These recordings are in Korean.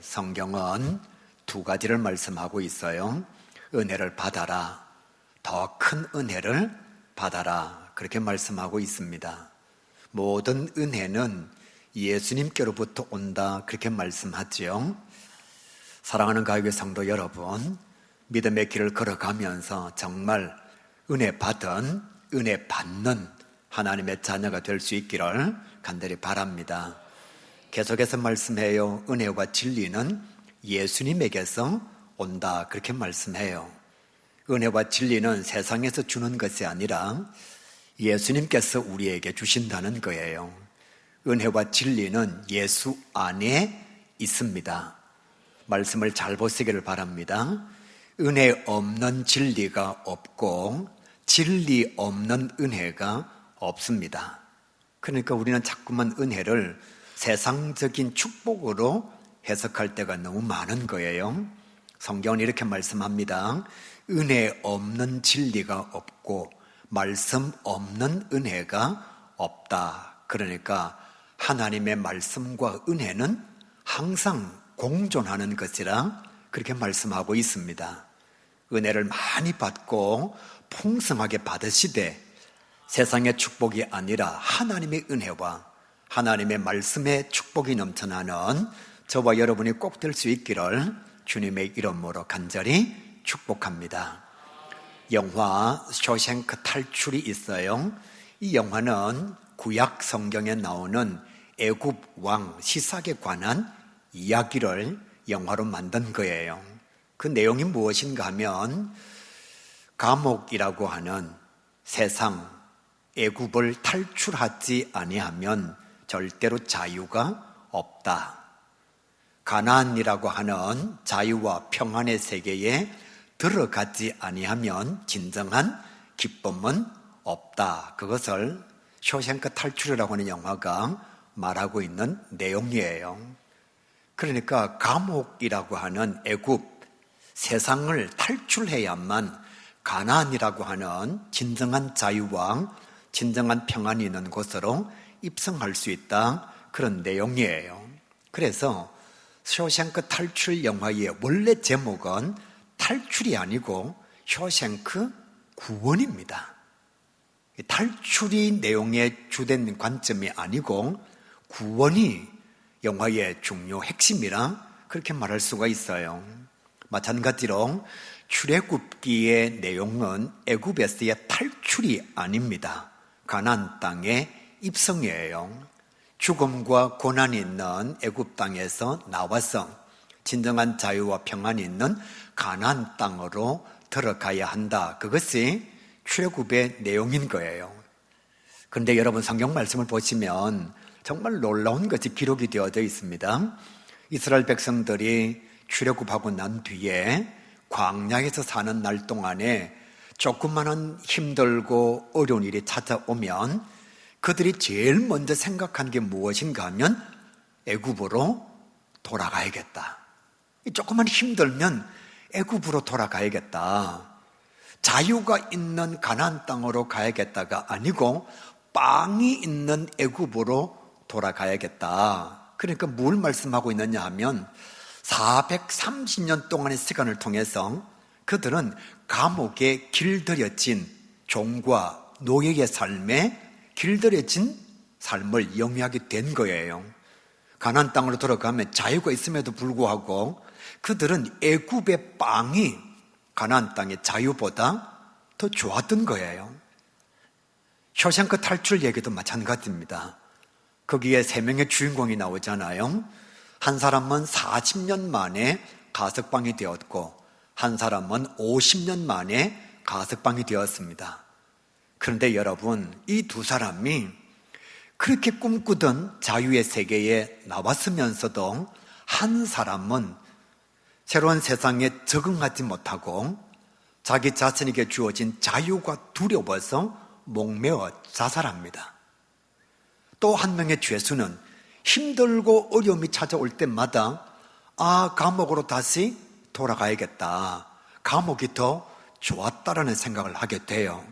성경은 두 가지를 말씀하고 있어요. 은혜를 받아라, 더 큰 은혜를 받아라, 그렇게 말씀하고 있습니다. 모든 은혜는 예수님께로부터 온다, 그렇게 말씀하지요. 사랑하는 가요교회 성도 여러분, 믿음의 길을 걸어가면서 정말 은혜 받은, 은혜 받는 하나님의 자녀가 될 수 있기를 간절히 바랍니다. 계속해서 말씀해요. 은혜와 진리는 예수님에게서 온다, 그렇게 말씀해요. 은혜와 진리는 세상에서 주는 것이 아니라 예수님께서 우리에게 주신다는 거예요. 은혜와 진리는 예수 안에 있습니다. 말씀을 잘 보시기를 바랍니다. 은혜 없는 진리가 없고 진리 없는 은혜가 없습니다. 그러니까 우리는 자꾸만 은혜를 세상적인 축복으로 해석할 때가 너무 많은 거예요. 성경은 이렇게 말씀합니다. 은혜 없는 진리가 없고 말씀 없는 은혜가 없다. 그러니까 하나님의 말씀과 은혜는 항상 공존하는 것이라 그렇게 말씀하고 있습니다. 은혜를 많이 받고 풍성하게 받으시되 세상의 축복이 아니라 하나님의 은혜와 하나님의 말씀의 축복이 넘쳐나는 저와 여러분이 꼭 될 수 있기를 주님의 이름으로 간절히 축복합니다. 영화 쇼생크 탈출이 있어요. 이 영화는 구약 성경에 나오는 애굽 왕 시삭에 관한 이야기를 영화로 만든 거예요. 그 내용이 무엇인가 하면 감옥이라고 하는 세상, 애굽을 탈출하지 아니하면 절대로 자유가 없다. 가나안이라고 하는 자유와 평안의 세계에 들어가지 아니하면 진정한 기쁨은 없다. 그것을 쇼생크 탈출이라고 하는 영화가 말하고 있는 내용이에요. 그러니까 감옥이라고 하는 애굽, 세상을 탈출해야만 가나안이라고 하는 진정한 자유와 진정한 평안이 있는 곳으로 입성할 수 있다, 그런 내용이에요. 그래서 쇼생크 탈출 영화의 원래 제목은 탈출이 아니고 쇼생크 구원입니다. 탈출이 내용의 주된 관점이 아니고 구원이 영화의 중요 핵심이라 그렇게 말할 수가 있어요. 마찬가지로 출애굽기의 내용은 애굽에서의 탈출이 아닙니다. 가나안 땅의 입성이에요. 죽음과 고난이 있는 애굽 땅에서 나와서 진정한 자유와 평안이 있는 가나안 땅으로 들어가야 한다. 그것이 출애굽의 내용인 거예요. 그런데 여러분 성경 말씀을 보시면 정말 놀라운 것이 기록이 되어져 있습니다. 이스라엘 백성들이 출애굽하고 난 뒤에 광야에서 사는 날 동안에 조그마한 힘들고 어려운 일이 찾아오면 그들이 제일 먼저 생각한 게 무엇인가 하면 애굽으로 돌아가야겠다. 조금만 힘들면 애굽으로 돌아가야겠다. 자유가 있는 가나안 땅으로 가야겠다가 아니고 빵이 있는 애굽으로 돌아가야겠다. 그러니까 뭘 말씀하고 있느냐 하면 430년 동안의 시간을 통해서 그들은 감옥에 길들여진 종과 노예의 삶에 길들여진 삶을 영위하게 된 거예요. 가나안 땅으로 들어가면 자유가 있음에도 불구하고 그들은 애굽의 빵이 가나안 땅의 자유보다 더 좋았던 거예요. 쇼생크 탈출 얘기도 마찬가지입니다. 거기에 3명의 주인공이 나오잖아요. 한 사람은 40년 만에 가석방이 되었고 한 사람은 50년 만에 가석방이 되었습니다. 그런데 여러분, 이 두 사람이 그렇게 꿈꾸던 자유의 세계에 나왔으면서도 한 사람은 새로운 세상에 적응하지 못하고 자기 자신에게 주어진 자유가 두려워서 목매어 자살합니다. 또 한 명의 죄수는 힘들고 어려움이 찾아올 때마다 감옥으로 다시 돌아가야겠다. 감옥이 더 좋았다라는 생각을 하게 돼요.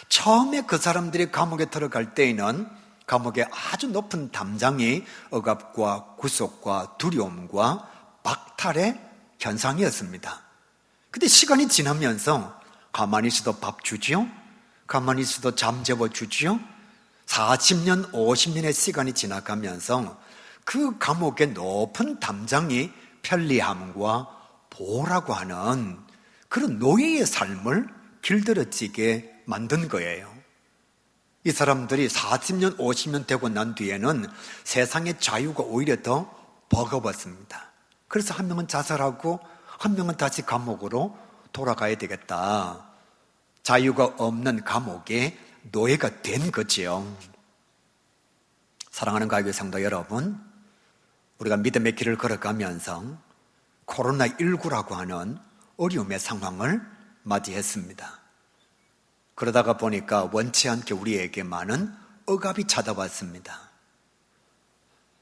처음에 그 사람들이 감옥에 들어갈 때에는 감옥의 아주 높은 담장이 억압과 구속과 두려움과 박탈의 현상이었습니다. 근데 시간이 지나면서 가만히 있어도 밥 주지요? 가만히 있어도 잠 재워 주지요? 40년, 50년의 시간이 지나가면서 그 감옥의 높은 담장이 편리함과 보호라고 하는 그런 노예의 삶을 길들여지게 만든 거예요. 이 사람들이 40년, 50년 되고 난 뒤에는 세상의 자유가 오히려 더 버거웠습니다. 그래서 한 명은 자살하고 한 명은 다시 감옥으로 돌아가야 되겠다. 자유가 없는 감옥의 노예가 된 거지요. 사랑하는 가교회 성도 여러분, 우리가 믿음의 길을 걸어가면서 코로나19라고 하는 어려움의 상황을 맞이했습니다. 그러다가 보니까 원치 않게 우리에게 많은 억압이 찾아왔습니다.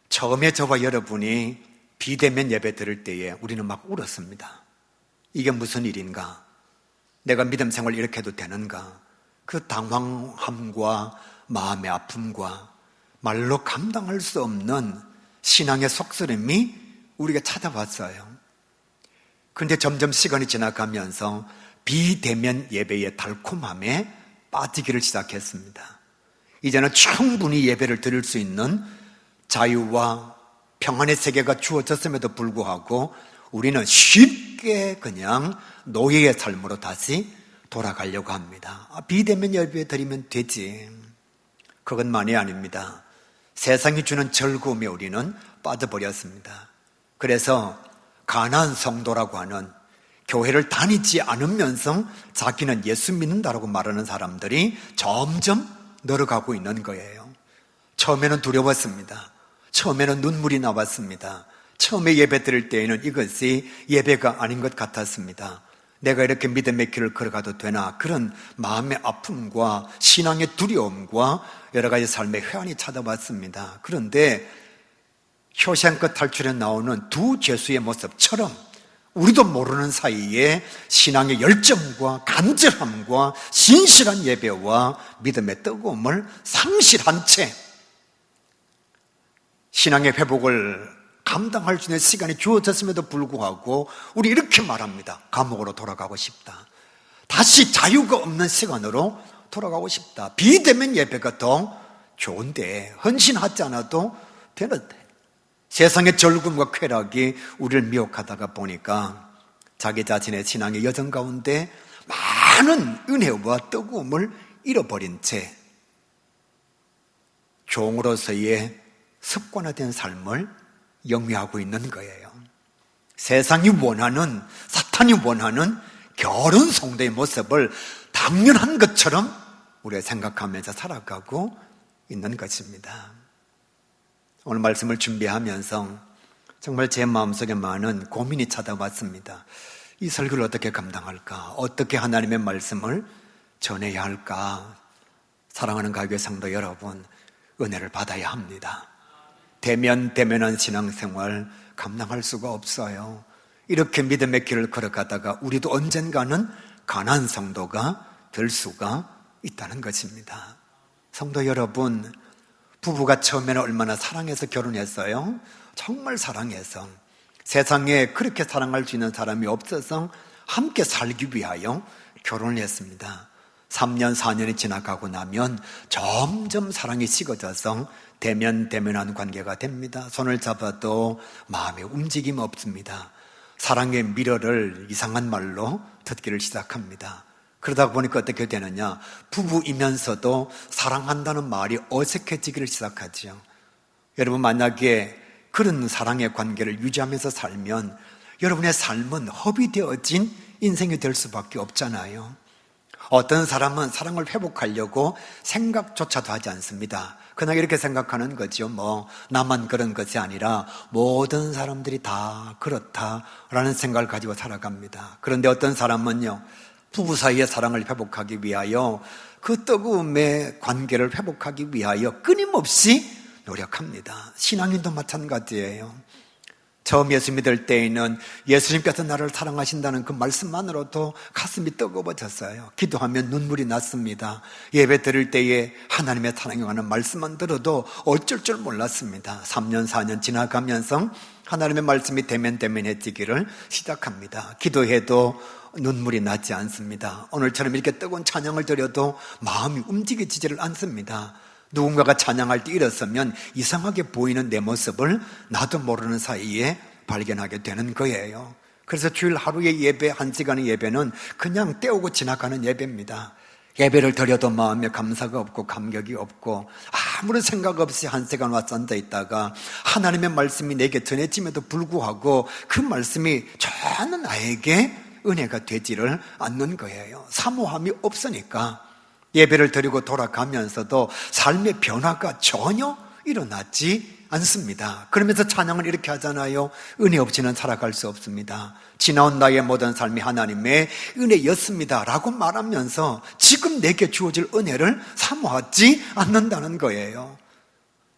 처음에 저와 여러분이 비대면 예배 드릴 때에 우리는 막 울었습니다. 이게 무슨 일인가? 내가 믿음 생활 이렇게 해도 되는가? 그 당황함과 마음의 아픔과 말로 감당할 수 없는 신앙의 속쓰림이 우리가 찾아왔어요. 그런데 점점 시간이 지나가면서 비대면 예배의 달콤함에 빠지기를 시작했습니다. 이제는 충분히 예배를 드릴 수 있는 자유와 평안의 세계가 주어졌음에도 불구하고 우리는 쉽게 그냥 노예의 삶으로 다시 돌아가려고 합니다. 비대면 예배 드리면 되지. 그것만이 아닙니다. 세상이 주는 즐거움에 우리는 빠져버렸습니다. 그래서 가난한 성도라고 하는 교회를 다니지 않으면서 자기는 예수 믿는다라고 말하는 사람들이 점점 늘어가고 있는 거예요. 처음에는 두려웠습니다. 처음에는 눈물이 나왔습니다. 처음에 예배 드릴 때에는 이것이 예배가 아닌 것 같았습니다. 내가 이렇게 믿음의 길을 걸어가도 되나, 그런 마음의 아픔과 신앙의 두려움과 여러 가지 삶의 회한이 찾아왔습니다. 그런데 쇼생크 탈출에 나오는 두 죄수의 모습처럼 우리도 모르는 사이에 신앙의 열정과 간절함과 신실한 예배와 믿음의 뜨거움을 상실한 채 신앙의 회복을 감당할 수 있는 시간이 주어졌음에도 불구하고 우리 이렇게 말합니다. 감옥으로 돌아가고 싶다. 다시 자유가 없는 시간으로 돌아가고 싶다. 비대면 예배가 더 좋은데 헌신하지 않아도 되는데, 세상의 즐거움과 쾌락이 우리를 미혹하다가 보니까 자기 자신의 신앙의 여정 가운데 많은 은혜와 뜨거움을 잃어버린 채 종으로서의 습관화된 삶을 영위하고 있는 거예요. 세상이 원하는, 사탄이 원하는 게으른 성도의 모습을 당연한 것처럼 우리가 생각하면서 살아가고 있는 것입니다. 오늘 말씀을 준비하면서 정말 제 마음속에 많은 고민이 찾아왔습니다. 이 설교를 어떻게 감당할까? 어떻게 하나님의 말씀을 전해야 할까? 사랑하는 가교회 성도 여러분, 은혜를 받아야 합니다. 대면한 신앙생활 감당할 수가 없어요. 이렇게 믿음의 길을 걸어가다가 우리도 언젠가는 가난한 성도가 될 수가 있다는 것입니다. 성도 여러분, 부부가 처음에는 얼마나 사랑해서 결혼했어요? 정말 사랑해서. 세상에 그렇게 사랑할 수 있는 사람이 없어서 함께 살기 위하여 결혼을 했습니다. 3년, 4년이 지나가고 나면 점점 사랑이 식어져서 대면한 관계가 됩니다. 손을 잡아도 마음의 움직임 없습니다. 사랑의 미러를 이상한 말로 듣기를 시작합니다. 그러다 보니까 어떻게 되느냐, 부부이면서도 사랑한다는 말이 어색해지기를 시작하죠. 여러분, 만약에 그런 사랑의 관계를 유지하면서 살면 여러분의 삶은 허비되어진 인생이 될 수밖에 없잖아요. 어떤 사람은 사랑을 회복하려고 생각조차도 하지 않습니다. 그냥 이렇게 생각하는 거죠. 나만 그런 것이 아니라 모든 사람들이 다 그렇다라는 생각을 가지고 살아갑니다. 그런데 어떤 사람은요, 부부 사이의 사랑을 회복하기 위하여, 그 뜨거움의 관계를 회복하기 위하여 끊임없이 노력합니다. 신앙인도 마찬가지예요. 처음 예수 믿을 때에는 예수님께서 나를 사랑하신다는 그 말씀만으로도 가슴이 뜨거워졌어요. 기도하면 눈물이 났습니다. 예배 드릴 때에 하나님의 사랑에 관한 말씀만 들어도 어쩔 줄 몰랐습니다. 3년 4년 지나가면서 하나님의 말씀이 대면대면해지기를 시작합니다. 기도해도 눈물이 나지 않습니다. 오늘처럼 이렇게 뜨거운 찬양을 드려도 마음이 움직여지지를 않습니다. 누군가가 찬양할 때 일어서면 이상하게 보이는 내 모습을 나도 모르는 사이에 발견하게 되는 거예요. 그래서 주일 하루의 예배, 1시간의 예배는 그냥 때우고 지나가는 예배입니다. 예배를 드려도 마음에 감사가 없고 감격이 없고 아무런 생각 없이 1시간 와서 앉아있다가 하나님의 말씀이 내게 전해짐에도 불구하고 그 말씀이 전혀 나에게 은혜가 되지를 않는 거예요. 사모함이 없으니까 예배를 드리고 돌아가면서도 삶의 변화가 전혀 일어나지 않습니다. 그러면서 찬양을 이렇게 하잖아요. 은혜 없이는 살아갈 수 없습니다. 지나온 나의 모든 삶이 하나님의 은혜였습니다 라고 말하면서 지금 내게 주어질 은혜를 사모하지 않는다는 거예요.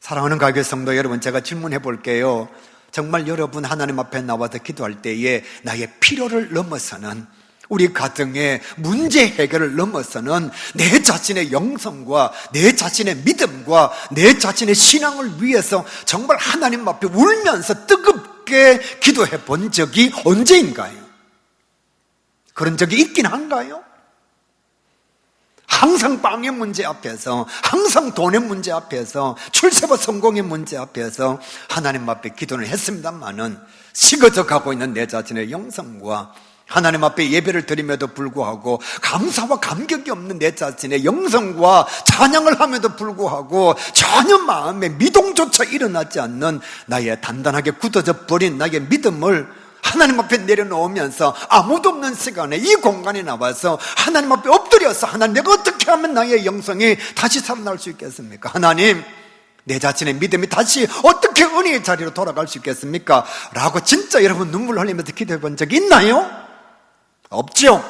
사랑하는 가교회 성도 여러분, 제가 질문해 볼게요. 정말 여러분 하나님 앞에 나와서 기도할 때에 나의 필요를 넘어서는, 우리 가정의 문제 해결을 넘어서는 내 자신의 영성과 내 자신의 믿음과 내 자신의 신앙을 위해서 정말 하나님 앞에 울면서 뜨겁게 기도해 본 적이 언제인가요? 그런 적이 있긴 한가요? 항상 빵의 문제 앞에서, 항상 돈의 문제 앞에서, 출세와 성공의 문제 앞에서 하나님 앞에 기도를 했습니다마는 식어져 가고 있는 내 자신의 영성과 하나님 앞에 예배를 드림에도 불구하고 감사와 감격이 없는 내 자신의 영성과 찬양을 함에도 불구하고 전혀 마음에 미동조차 일어나지 않는 나의 단단하게 굳어져 버린 나의 믿음을 하나님 앞에 내려놓으면서 아무도 없는 시간에 이 공간에 나와서 하나님 앞에 엎드려서 하나님, 내가 어떻게 하면 나의 영성이 다시 살아날 수 있겠습니까? 하나님, 내 자신의 믿음이 다시 어떻게 은혜의 자리로 돌아갈 수 있겠습니까? 라고 진짜 여러분 눈물 흘리면서 기도해 본 적이 있나요? 없죠.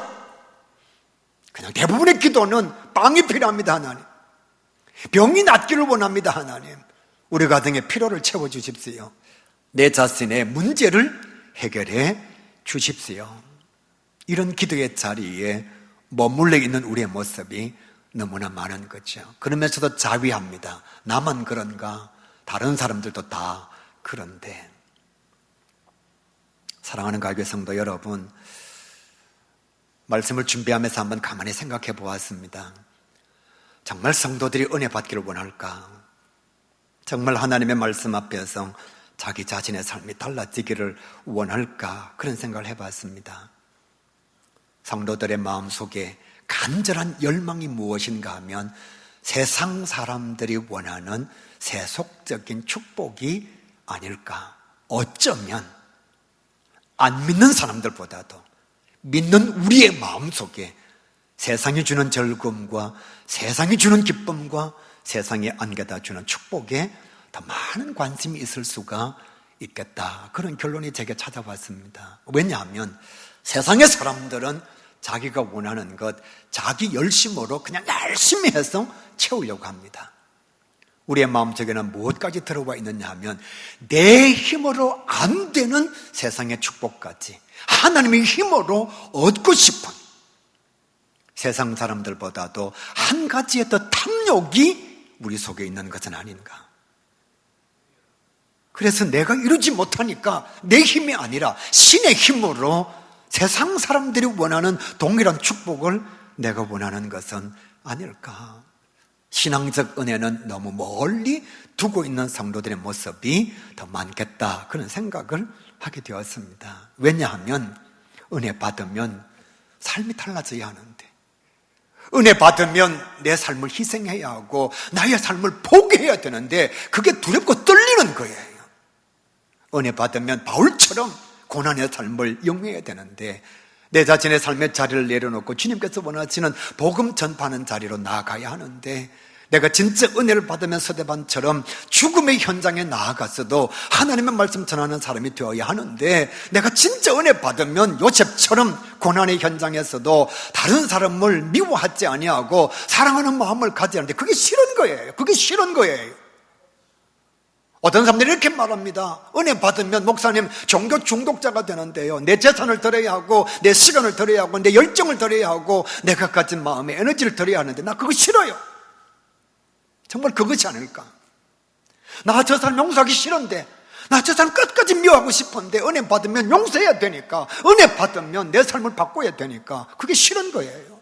그냥 대부분의 기도는 빵이 필요합니다. 하나님, 병이 낫기를 원합니다. 하나님, 우리 가정의 필요를 채워주십시오. 내 자신의 문제를 해결해 주십시오. 이런 기도의 자리에 머물러 있는 우리의 모습이 너무나 많은 거죠. 그러면서도 자위합니다. 나만 그런가? 다른 사람들도 다 그런데. 사랑하는 가교회 성도 여러분, 말씀을 준비하면서 한번 가만히 생각해 보았습니다. 정말 성도들이 은혜 받기를 원할까? 정말 하나님의 말씀 앞에서 자기 자신의 삶이 달라지기를 원할까? 그런 생각을 해봤습니다. 성도들의 마음속에 간절한 열망이 무엇인가 하면 세상 사람들이 원하는 세속적인 축복이 아닐까? 어쩌면 안 믿는 사람들보다도 믿는 우리의 마음속에 세상이 주는 즐거움과 세상이 주는 기쁨과 세상이 안겨다 주는 축복에 더 많은 관심이 있을 수가 있겠다, 그런 결론이 제게 찾아왔습니다. 왜냐하면 세상의 사람들은 자기가 원하는 것 자기 열심으로 그냥 열심히 해서 채우려고 합니다. 우리의 마음속에는 무엇까지 들어와 있느냐 하면 내 힘으로 안 되는 세상의 축복까지 하나님의 힘으로 얻고 싶은, 세상 사람들보다도 한 가지의 더 탐욕이 우리 속에 있는 것은 아닌가. 그래서 내가 이루지 못하니까 내 힘이 아니라 신의 힘으로 세상 사람들이 원하는 동일한 축복을 내가 원하는 것은 아닐까. 신앙적 은혜는 너무 멀리 두고 있는 성도들의 모습이 더 많겠다, 그런 생각을 하게 되었습니다. 왜냐하면 은혜 받으면 삶이 달라져야 하는데, 은혜 받으면 내 삶을 희생해야 하고 나의 삶을 포기해야 되는데 그게 두렵고 떨리는 거예요. 은혜 받으면 바울처럼 고난의 삶을 영위해야 되는데 내 자신의 삶의 자리를 내려놓고 주님께서 원하시는 복음 전파하는 자리로 나아가야 하는데, 내가 진짜 은혜를 받으면 스데반처럼 죽음의 현장에 나아가서도 하나님의 말씀 전하는 사람이 되어야 하는데, 내가 진짜 은혜 받으면 요셉처럼 고난의 현장에서도 다른 사람을 미워하지 아니하고 사랑하는 마음을 가져야 하는데 그게 싫은 거예요. 그게 싫은 거예요. 어떤 사람들이 이렇게 말합니다. 은혜 받으면 목사님 종교 중독자가 되는데요, 내 재산을 드려야 하고 내 시간을 드려야 하고 내 열정을 드려야 하고 내가 가진 마음의 에너지를 드려야 하는데 나 그거 싫어요. 정말 그것이 아닐까? 나 저 사람 용서하기 싫은데, 나 저 사람 끝까지 미워하고 싶은데 은혜 받으면 용서해야 되니까, 은혜 받으면 내 삶을 바꿔야 되니까 그게 싫은 거예요.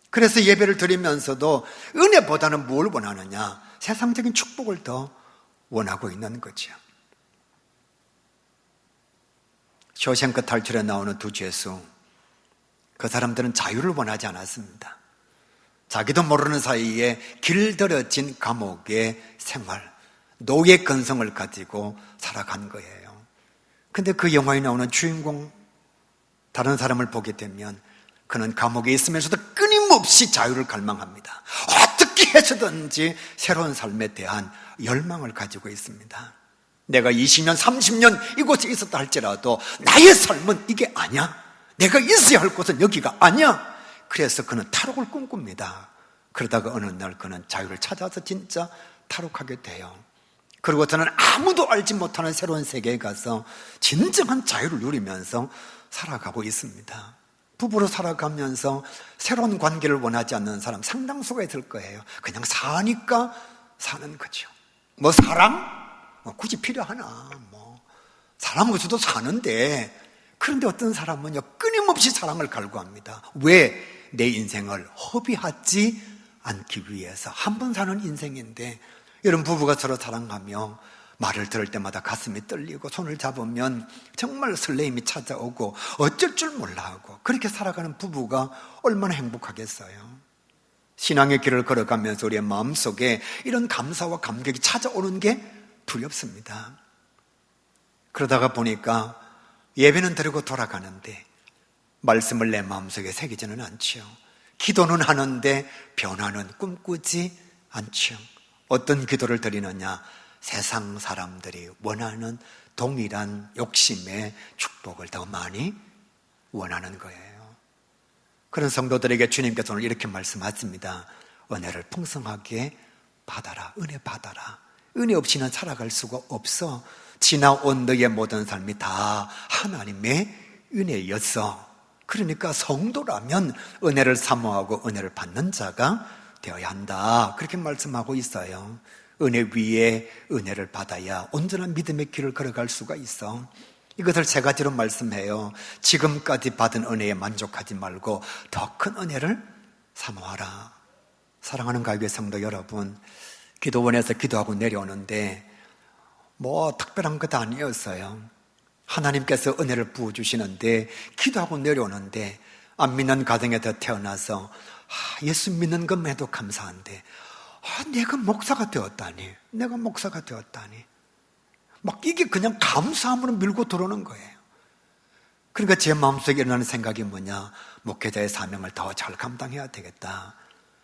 그래서 예배를 드리면서도 은혜보다는 뭘 원하느냐? 세상적인 축복을 더 원하고 있는 거죠. 쇼생크 탈출에 나오는 두 죄수, 그 사람들은 자유를 원하지 않았습니다. 자기도 모르는 사이에 길들여진 감옥의 생활, 노예 근성을 가지고 살아간 거예요. 근데 그 영화에 나오는 주인공, 다른 사람을 보게 되면 그는 감옥에 있으면서도 끊임없이 자유를 갈망합니다. 어떻게 해서든지 새로운 삶에 대한 열망을 가지고 있습니다. 내가 20년, 30년 이곳에 있었다 할지라도 나의 삶은 이게 아니야. 내가 있어야 할 곳은 여기가 아니야. 그래서 그는 탈옥을 꿈꿉니다. 그러다가 어느 날 그는 자유를 찾아서 진짜 탈옥하게 돼요. 그리고 저는 아무도 알지 못하는 새로운 세계에 가서 진정한 자유를 누리면서 살아가고 있습니다. 부부로 살아가면서 새로운 관계를 원하지 않는 사람 상당수가 있을 거예요. 그냥 사니까 사는 거죠. 뭐 사랑? 뭐 굳이 필요하나? 뭐 사람 없이도 사는데, 그런데 어떤 사람은요 끊임없이 사랑을 갈구합니다. 왜? 내 인생을 허비하지 않기 위해서. 한 번 사는 인생인데, 이런 부부가 서로 사랑하며 말을 들을 때마다 가슴이 떨리고 손을 잡으면 정말 설레임이 찾아오고 어쩔 줄 몰라 하고, 그렇게 살아가는 부부가 얼마나 행복하겠어요. 신앙의 길을 걸어가면서 우리의 마음속에 이런 감사와 감격이 찾아오는 게 두렵습니다. 그러다가 보니까 예배는 드리고 돌아가는데 말씀을 내 마음속에 새기지는 않지요. 기도는 하는데 변화는 꿈꾸지 않지요. 어떤 기도를 드리느냐? 세상 사람들이 원하는 동일한 욕심의 축복을 더 많이 원하는 거예요. 그런 성도들에게 주님께서 오늘 이렇게 말씀하십니다. 은혜를 풍성하게 받아라. 은혜 받아라. 은혜 없이는 살아갈 수가 없어. 지나온 너의 모든 삶이 다 하나님의 은혜였어. 그러니까 성도라면 은혜를 사모하고 은혜를 받는 자가 되어야 한다. 그렇게 말씀하고 있어요. 은혜 위에 은혜를 받아야 온전한 믿음의 길을 걸어갈 수가 있어. 이것을 세 가지로 말씀해요. 지금까지 받은 은혜에 만족하지 말고 더 큰 은혜를 사모하라. 사랑하는 가요계 성도 여러분, 기도원에서 기도하고 내려오는데 뭐 특별한 것 아니었어요. 하나님께서 은혜를 부어주시는데, 기도하고 내려오는데 안 믿는 가정에서 태어나서 예수 믿는 것만 해도 감사한데 내가 목사가 되었다니, 내가 목사가 되었다니, 막 이게 그냥 감사함으로 밀고 들어오는 거예요. 그러니까 제 마음속에 일어나는 생각이 뭐냐? 목회자의 사명을 더 잘 감당해야 되겠다.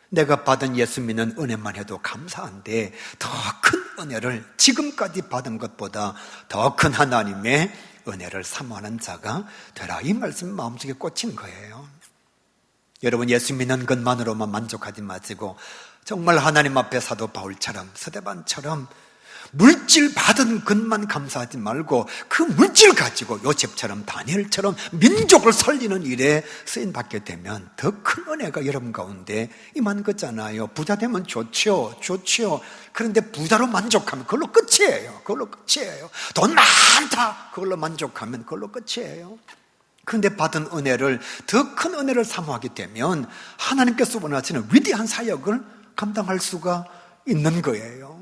내가 받은 예수 믿는 은혜만 해도 감사한데 더 큰 은혜를, 지금까지 받은 것보다 더 큰 하나님의 은혜를 사모하는 자가 되라. 이 말씀이 마음속에 꽂힌 거예요. 여러분, 예수 믿는 것만으로만 만족하지 마시고 정말 하나님 앞에 사도 바울처럼, 스데반처럼 물질 받은 것만 감사하지 말고 그 물질 가지고 요셉처럼, 다니엘처럼 민족을 살리는 일에 쓰임받게 되면 더 큰 은혜가 여러분 가운데 임한 거잖아요. 부자 되면 좋죠. 그런데 부자로 만족하면 그걸로 끝이에요. 돈 많다, 그걸로 만족하면 그걸로 끝이에요. 그런데 받은 은혜를, 더 큰 은혜를 사모하게 되면 하나님께서 원하시는 위대한 사역을 감당할 수가 있는 거예요.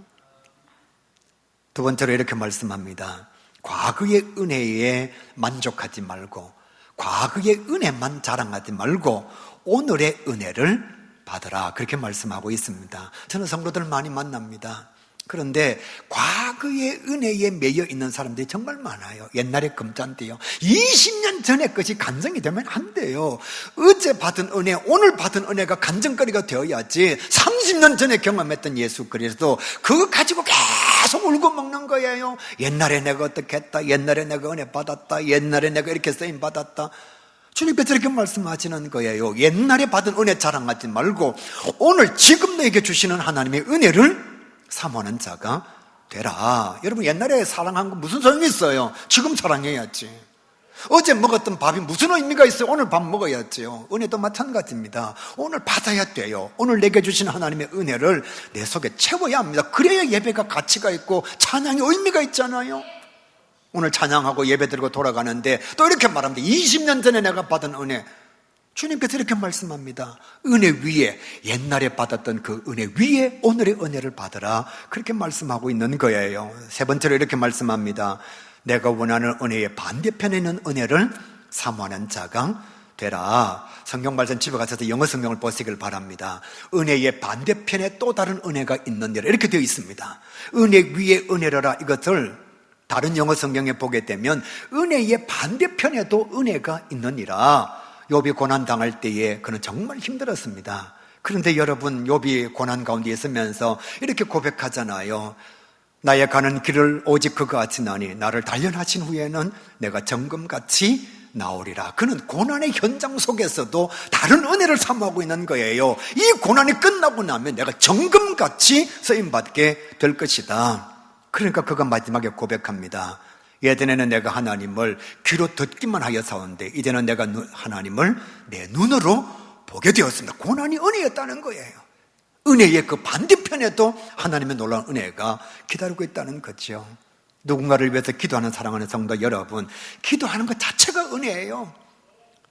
두 번째로 이렇게 말씀합니다. 과거의 은혜에 만족하지 말고, 과거의 은혜만 자랑하지 말고 오늘의 은혜를 받으라. 그렇게 말씀하고 있습니다. 저는 성도들 많이 만납니다. 그런데 과거의 은혜에 매여 있는 사람들이 정말 많아요. 옛날에 금잔디요, 20년 전의 것이 간증이 되면 안 돼요. 어제 받은 은혜, 오늘 받은 은혜가 간증거리가 되어야지. 30년 전에 경험했던 예수 그리스도, 그거 가지고 계속 울고 먹는 거예요. 옛날에 내가 어떻게 했다, 옛날에 내가 은혜 받았다, 옛날에 내가 이렇게 쓰임 받았다. 주님께서 이렇게 말씀하시는 거예요. 옛날에 받은 은혜 자랑하지 말고 오늘 지금 너에게 주시는 하나님의 은혜를 사모하는 자가 되라. 여러분, 옛날에 사랑한 거 무슨 소용이 있어요? 지금 사랑해야지. 어제 먹었던 밥이 무슨 의미가 있어요? 오늘 밥 먹어야지요. 은혜도 마찬가지입니다. 오늘 받아야 돼요. 오늘 내게 주신 하나님의 은혜를 내 속에 채워야 합니다. 그래야 예배가 가치가 있고 찬양이 의미가 있잖아요. 오늘 찬양하고 예배드리고 돌아가는데 또 이렇게 말합니다. 20년 전에 내가 받은 은혜, 주님께서 이렇게 말씀합니다. 은혜 위에, 옛날에 받았던 그 은혜 위에 오늘의 은혜를 받으라, 그렇게 말씀하고 있는 거예요. 세 번째로 이렇게 말씀합니다. 내가 원하는 은혜의 반대편에 있는 은혜를 사모하는 자가 되라. 성경 말씀 집에 가셔서 영어 성경을 보시길 바랍니다. 은혜의 반대편에 또 다른 은혜가 있느니라, 이렇게 되어 있습니다. 은혜 위에 은혜라, 이것을 다른 영어 성경에 보게 되면 은혜의 반대편에도 은혜가 있느니라. 욥이 고난 당할 때에 그는 정말 힘들었습니다. 그런데 여러분, 욥이 고난 가운데 있으면서 이렇게 고백하잖아요. 나의 가는 길을 오직 그가 아시나니 나를 단련하신 후에는 내가 정금같이 나오리라. 그는 고난의 현장 속에서도 다른 은혜를 사모하고 있는 거예요. 이 고난이 끝나고 나면 내가 정금같이 쓰임받게 될 것이다. 그러니까 그가 마지막에 고백합니다. 예전에는 내가 하나님을 귀로 듣기만 하였사온데 이제는 내가 하나님을 내 눈으로 보게 되었습니다. 고난이 은혜였다는 거예요. 은혜의 그 반대편에도 하나님의 놀라운 은혜가 기다리고 있다는 거죠. 누군가를 위해서 기도하는 사랑하는 성도 여러분, 기도하는 것 자체가 은혜예요.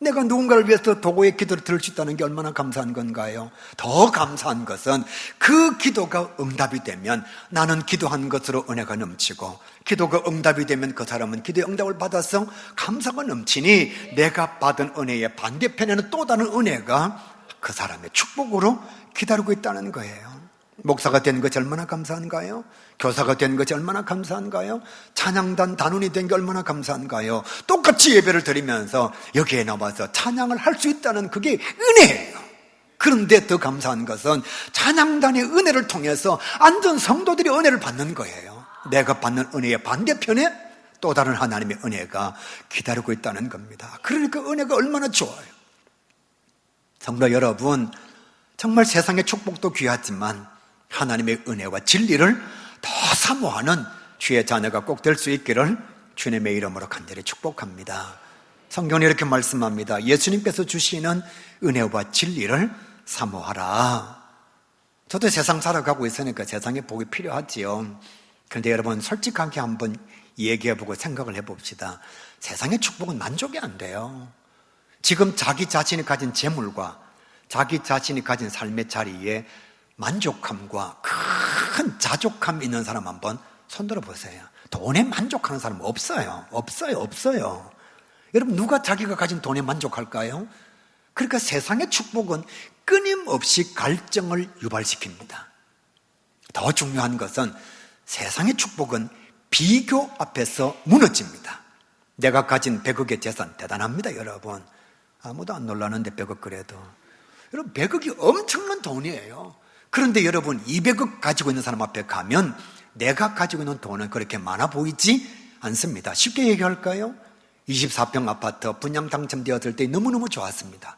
내가 누군가를 위해서 도구의 기도를 들을 수 있다는 게 얼마나 감사한 건가요? 더 감사한 것은 그 기도가 응답이 되면 나는 기도한 것으로 은혜가 넘치고, 기도가 응답이 되면 그 사람은 기도의 응답을 받아서 감사가 넘치니 내가 받은 은혜의 반대편에는 또 다른 은혜가 그 사람의 축복으로 기다리고 있다는 거예요. 목사가 된 것이 얼마나 감사한가요? 교사가 된 것이 얼마나 감사한가요? 찬양단 단원이 된 게 얼마나 감사한가요? 똑같이 예배를 드리면서 여기에 나와서 찬양을 할 수 있다는 그게 은혜예요. 그런데 더 감사한 것은 찬양단의 은혜를 통해서 앉은 성도들이 은혜를 받는 거예요. 내가 받는 은혜의 반대편에 또 다른 하나님의 은혜가 기다리고 있다는 겁니다. 그러니까 은혜가 얼마나 좋아요. 성도 여러분, 정말 세상의 축복도 귀하지만 하나님의 은혜와 진리를 더 사모하는 주의 자녀가 꼭 될 수 있기를 주님의 이름으로 간절히 축복합니다. 성경이 이렇게 말씀합니다. 예수님께서 주시는 은혜와 진리를 사모하라. 저도 세상 살아가고 있으니까 세상에 복이 필요하지요. 그런데 여러분, 솔직하게 한번 얘기해보고 생각을 해봅시다. 세상의 축복은 만족이 안 돼요. 지금 자기 자신이 가진 재물과 자기 자신이 가진 삶의 자리에 만족함과 큰 자족함이 있는 사람 한번 손들어 보세요. 돈에 만족하는 사람은 없어요. 없어요. 여러분, 누가 자기가 가진 돈에 만족할까요? 그러니까 세상의 축복은 끊임없이 갈증을 유발시킵니다. 더 중요한 것은 세상의 축복은 비교 앞에서 무너집니다. 내가 가진 100억의 재산 대단합니다, 여러분. 아무도 안 놀라는데 100억 그래도. 여러분, 100억이 엄청난 돈이에요. 그런데 여러분, 200억 가지고 있는 사람 앞에 가면 내가 가지고 있는 돈은 그렇게 많아 보이지 않습니다. 쉽게 얘기할까요? 24평 아파트 분양 당첨되었을 때 너무너무 좋았습니다.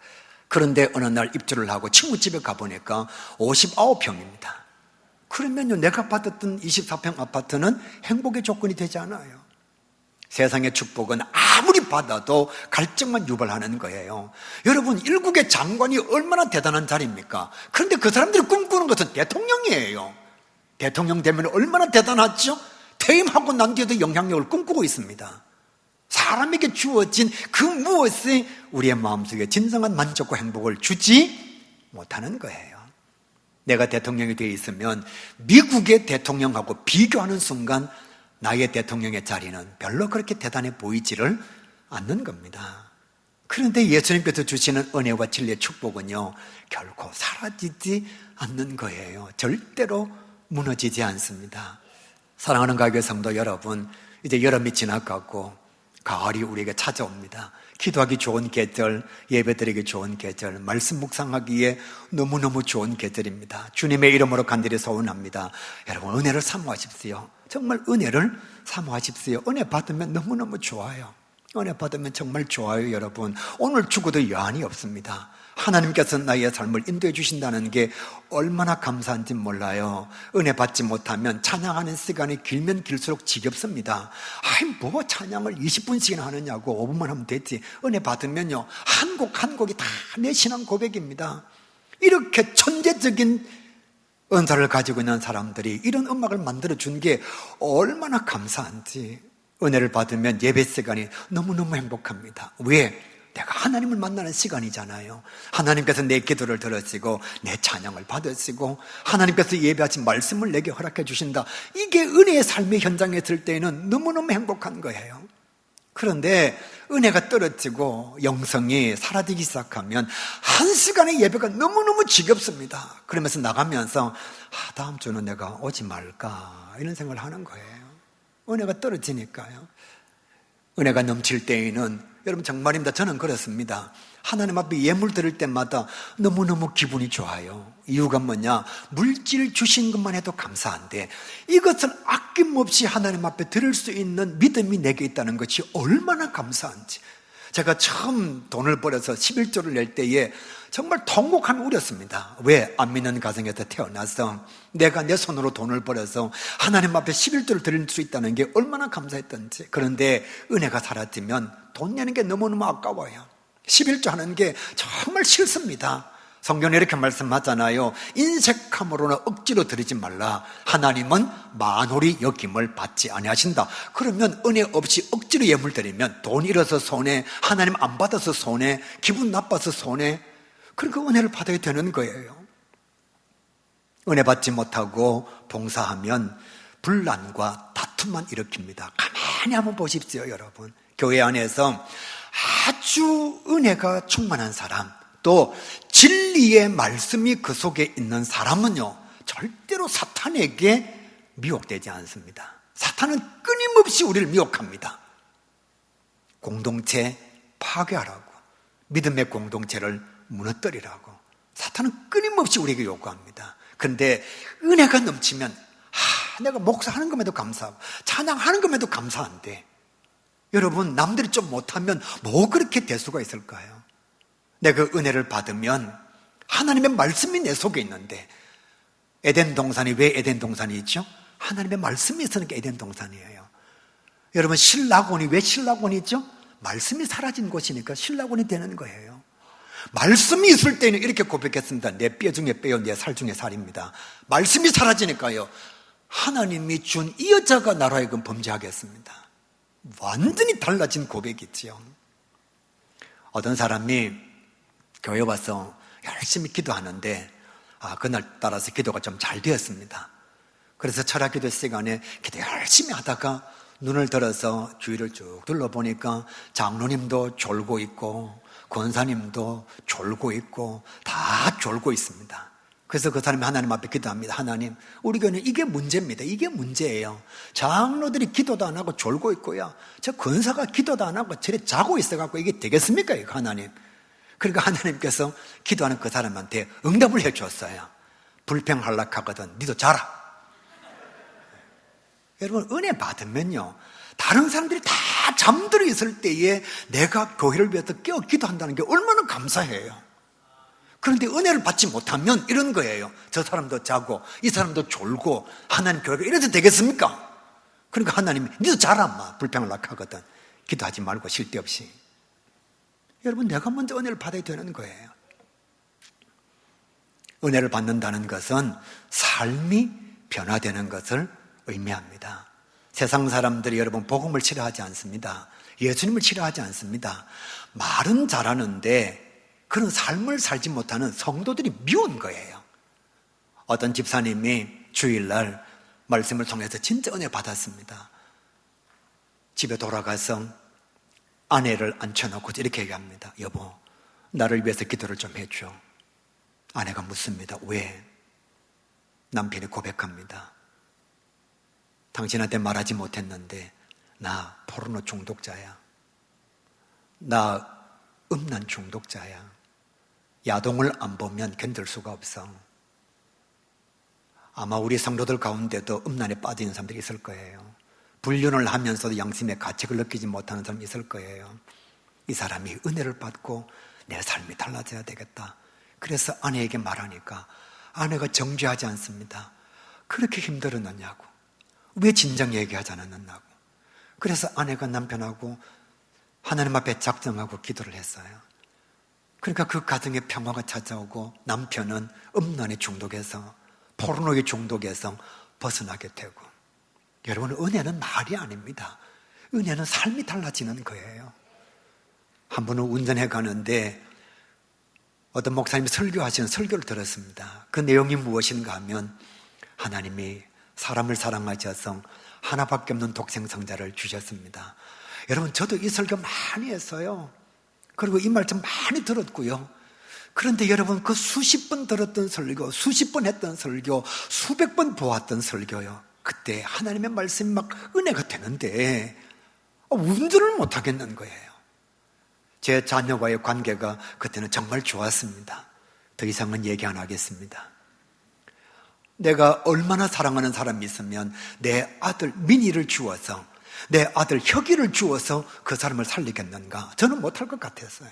그런데 어느 날 입주를 하고 친구 집에 가보니까 59평입니다. 그러면요, 내가 받았던 24평 아파트는 행복의 조건이 되지 않아요. 세상의 축복은 아무리 받아도 갈증만 유발하는 거예요. 여러분, 일국의 장관이 얼마나 대단한 자리입니까? 그런데 그 사람들이 꿈꾸는 것은 대통령이에요. 대통령 되면 얼마나 대단하죠? 퇴임하고 난 뒤에도 영향력을 꿈꾸고 있습니다. 사람에게 주어진 그 무엇이 우리의 마음속에 진정한 만족과 행복을 주지 못하는 거예요. 내가 대통령이 되어 있으면 미국의 대통령하고 비교하는 순간 나의 대통령의 자리는 별로 그렇게 대단해 보이지를 않는 겁니다. 그런데 예수님께서 주시는 은혜와 진리의 축복은요, 결코 사라지지 않는 거예요. 절대로 무너지지 않습니다. 사랑하는 가교회 성도 여러분, 이제 여름이 지나가고 가을이 우리에게 찾아옵니다. 기도하기 좋은 계절, 예배드리기 좋은 계절, 말씀 묵상하기에 너무너무 좋은 계절입니다. 주님의 이름으로 간절히 소원합니다. 여러분, 은혜를 사모하십시오. 정말 은혜를 사모하십시오. 은혜 받으면 너무너무 좋아요. 은혜 받으면 정말 좋아요, 여러분. 오늘 죽어도 여한이 없습니다. 하나님께서 나의 삶을 인도해 주신다는 게 얼마나 감사한지 몰라요. 은혜 받지 못하면 찬양하는 시간이 길면 길수록 지겹습니다. 뭐 찬양을 20분씩이나 하느냐고, 5분만 하면 됐지. 은혜 받으면요, 한 곡 한 곡이 다 내 신앙 고백입니다. 이렇게 천재적인 은사를 가지고 있는 사람들이 이런 음악을 만들어준 게 얼마나 감사한지. 은혜를 받으면 예배 시간이 너무너무 행복합니다. 왜? 내가 하나님을 만나는 시간이잖아요. 하나님께서 내 기도를 들으시고 내 찬양을 받으시고 하나님께서 예배하신 말씀을 내게 허락해 주신다. 이게 은혜의 삶의 현장에 있을 때에는 너무너무 행복한 거예요. 그런데 은혜가 떨어지고 영성이 사라지기 시작하면 한 시간의 예배가 너무너무 지겹습니다. 그러면서 나가면서 다음 주는 내가 오지 말까 이런 생각을 하는 거예요. 은혜가 떨어지니까요. 은혜가 넘칠 때에는 여러분 정말입니다. 저는 그렇습니다. 하나님 앞에 예물 드릴 때마다 너무너무 기분이 좋아요. 이유가 뭐냐? 물질 주신 것만 해도 감사한데 이것을 아낌없이 하나님 앞에 드릴 수 있는 믿음이 내게 있다는 것이 얼마나 감사한지. 제가 처음 돈을 벌어서 11조를 낼 때에 정말 통곡하며 울었습니다. 왜? 안 믿는 가정에서 태어나서 내가 내 손으로 돈을 벌어서 하나님 앞에 11조를 드릴 수 있다는 게 얼마나 감사했던지. 그런데 은혜가 사라지면 돈 내는 게 너무너무 아까워요. 11조 하는 게 정말 싫습니다. 성경에 이렇게 말씀하잖아요. 인색함으로는 억지로 드리지 말라. 하나님은 만홀히 여김을 받지 아니하신다. 그러면 은혜 없이 억지로 예물 드리면 돈 잃어서 손해, 하나님 안 받아서 손해, 기분 나빠서 손해. 그러니까 은혜를 받아야 되는 거예요. 은혜 받지 못하고 봉사하면 분란과 다툼만 일으킵니다. 가만히 한번 보십시오, 여러분. 교회 안에서 아주 은혜가 충만한 사람, 또 진리의 말씀이 그 속에 있는 사람은요, 절대로 사탄에게 미혹되지 않습니다. 사탄은 끊임없이 우리를 미혹합니다. 공동체 파괴하라고, 믿음의 공동체를 무너뜨리라고 사탄은 끊임없이 우리에게 요구합니다. 그런데 은혜가 넘치면 내가 목사하는 것에도 감사하고 찬양하는 것에도 감사한데, 여러분 남들이 좀 못하면 뭐 그렇게 대수가 있을까요? 내가 은혜를 받으면 하나님의 말씀이 내 속에 있는데, 에덴 동산이 왜 에덴 동산이 있죠? 하나님의 말씀이 있으니까 에덴 동산이에요. 여러분 신라곤이 왜 신라곤이 있죠? 말씀이 사라진 곳이니까 신라곤이 되는 거예요. 말씀이 있을 때는 이렇게 고백했습니다. 내 뼈 중에 뼈요, 내 살 중에 살입니다. 말씀이 사라지니까요, 하나님이 준 이 여자가 나로 하여금 범죄하겠습니다. 완전히 달라진 고백이지요. 어떤 사람이 교회 와서 열심히 기도하는데 그날 따라서 기도가 좀 잘 되었습니다. 그래서 철학기도 시간에 기도 열심히 하다가 눈을 들어서 주위를 쭉 둘러보니까 장로님도 졸고 있고 권사님도 졸고 있고 다 졸고 있습니다. 그래서 그 사람이 하나님 앞에 기도합니다. 하나님, 우리 교회는 이게 문제입니다. 이게 문제예요. 장로들이 기도도 안 하고 졸고 있고요, 저 권사가 기도도 안 하고 저래 자고 있어갖고 이게 되겠습니까? 이거 하나님. 그러니까 하나님께서 기도하는 그 사람한테 응답을 해주었어요. 불평할락하거든 니도 자라. 여러분 은혜 받으면요, 다른 사람들이 다 잠들어 있을 때에 내가 교회를 위해서 깨어 기도한다는 게 얼마나 감사해요. 그런데 은혜를 받지 못하면 이런 거예요. 저 사람도 자고 이 사람도 졸고 하나님 교회가 이래도 되겠습니까? 그러니까 하나님이 니도 자라 인마, 불평할락하거든 기도하지 말고 쉴 데 없이. 여러분 내가 먼저 은혜를 받아야 되는 거예요. 은혜를 받는다는 것은 삶이 변화되는 것을 의미합니다. 세상 사람들이 여러분 복음을 싫어하지 않습니다. 예수님을 싫어하지 않습니다. 말은 잘하는데 그런 삶을 살지 못하는 성도들이 미운 거예요. 어떤 집사님이 주일날 말씀을 통해서 진짜 은혜 받았습니다. 집에 돌아가서 아내를 앉혀놓고 이렇게 얘기합니다. 여보, 나를 위해서 기도를 좀 해줘. 아내가 묻습니다. 왜? 남편이 고백합니다. 당신한테 말하지 못했는데 나 포르노 중독자야. 나 음란 중독자야. 야동을 안 보면 견딜 수가 없어. 아마 우리 성도들 가운데도 음란에 빠져 있는 사람들이 있을 거예요. 불륜을 하면서도 양심의 가책을 느끼지 못하는 사람이 있을 거예요. 이 사람이 은혜를 받고 내 삶이 달라져야 되겠다. 그래서 아내에게 말하니까 아내가 정죄하지 않습니다. 그렇게 힘들었느냐고. 왜 진작 얘기하지 않았느냐고. 그래서 아내가 남편하고 하나님 앞에 작정하고 기도를 했어요. 그러니까 그 가정에 평화가 찾아오고 남편은 음란의 중독에서, 포르노의 중독에서 벗어나게 되고. 여러분, 은혜는 말이 아닙니다. 은혜는 삶이 달라지는 거예요. 한 번은 운전해 가는데 어떤 목사님이 설교하시는 설교를 들었습니다. 그 내용이 무엇인가 하면 하나님이 사람을 사랑하셔서 하나밖에 없는 독생성자를 주셨습니다. 여러분, 저도 이 설교 많이 했어요. 그리고 이 말씀 많이 들었고요. 그런데 여러분, 그 수십 번 들었던 설교, 수십 번 했던 설교, 수백 번 보았던 설교요. 그때 하나님의 말씀이 막 은혜가 되는데 운전을 못 하겠는 거예요. 제 자녀와의 관계가 그때는 정말 좋았습니다. 더 이상은 얘기 안 하겠습니다. 내가 얼마나 사랑하는 사람이 있으면 내 아들 민희를 주어서, 내 아들 혁이를 주어서 그 사람을 살리겠는가? 저는 못할 것 같았어요.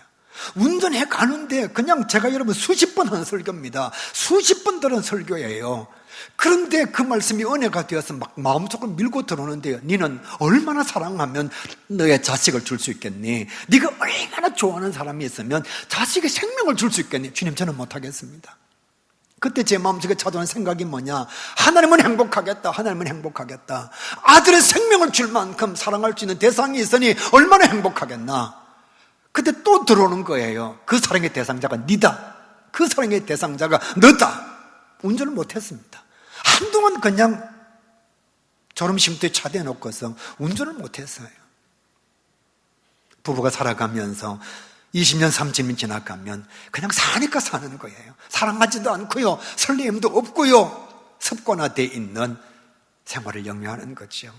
운전해 가는데 그냥 제가 여러분 수십 번 한 설교입니다. 수십 번 들은 설교예요. 그런데 그 말씀이 은혜가 되어서 막 마음속으로 밀고 들어오는데요. 너는 얼마나 사랑하면 너의 자식을 줄 수 있겠니? 네가 얼마나 좋아하는 사람이 있으면 자식의 생명을 줄 수 있겠니? 주님, 저는 못하겠습니다. 그때 제 마음속에 찾아오는 생각이 뭐냐? 하나님은 행복하겠다. 하나님은 행복하겠다. 아들의 생명을 줄 만큼 사랑할 수 있는 대상이 있으니 얼마나 행복하겠나? 그때 또 들어오는 거예요. 그 사랑의 대상자가 니다. 그 사랑의 대상자가 너다. 운전을 못했습니다. 한동안 그냥 졸음쉼터에 차 대놓고서 운전을 못했어요. 부부가 살아가면서 20년, 30년 지나가면 그냥 사니까 사는 거예요. 사랑하지도 않고요, 설렘도 없고요, 습관화되어 있는 생활을 영위하는 거죠.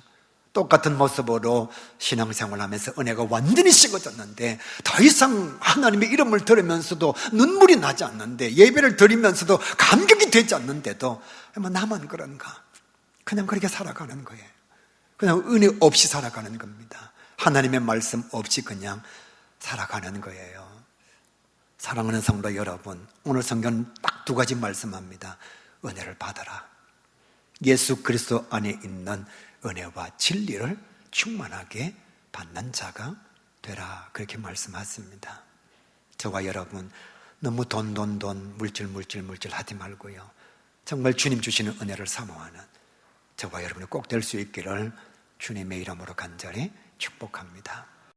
똑같은 모습으로 신앙생활을 하면서 은혜가 완전히 식어졌는데 더 이상 하나님의 이름을 들으면서도 눈물이 나지 않는데, 예배를 드리면서도 감격이 되지 않는데도 나만 그런가? 그냥 그렇게 살아가는 거예요. 그냥 은혜 없이 살아가는 겁니다. 하나님의 말씀 없이 그냥 살아가는 거예요. 사랑하는 성도 여러분, 오늘 성경은 딱 두 가지 말씀합니다. 은혜를 받아라. 예수 그리스도 안에 있는 은혜와 진리를 충만하게 받는 자가 되라. 그렇게 말씀하십니다. 저와 여러분, 너무 돈 물질 하지 말고요, 정말 주님 주시는 은혜를 사모하는 저와 여러분이 꼭 될 수 있기를 주님의 이름으로 간절히 축복합니다.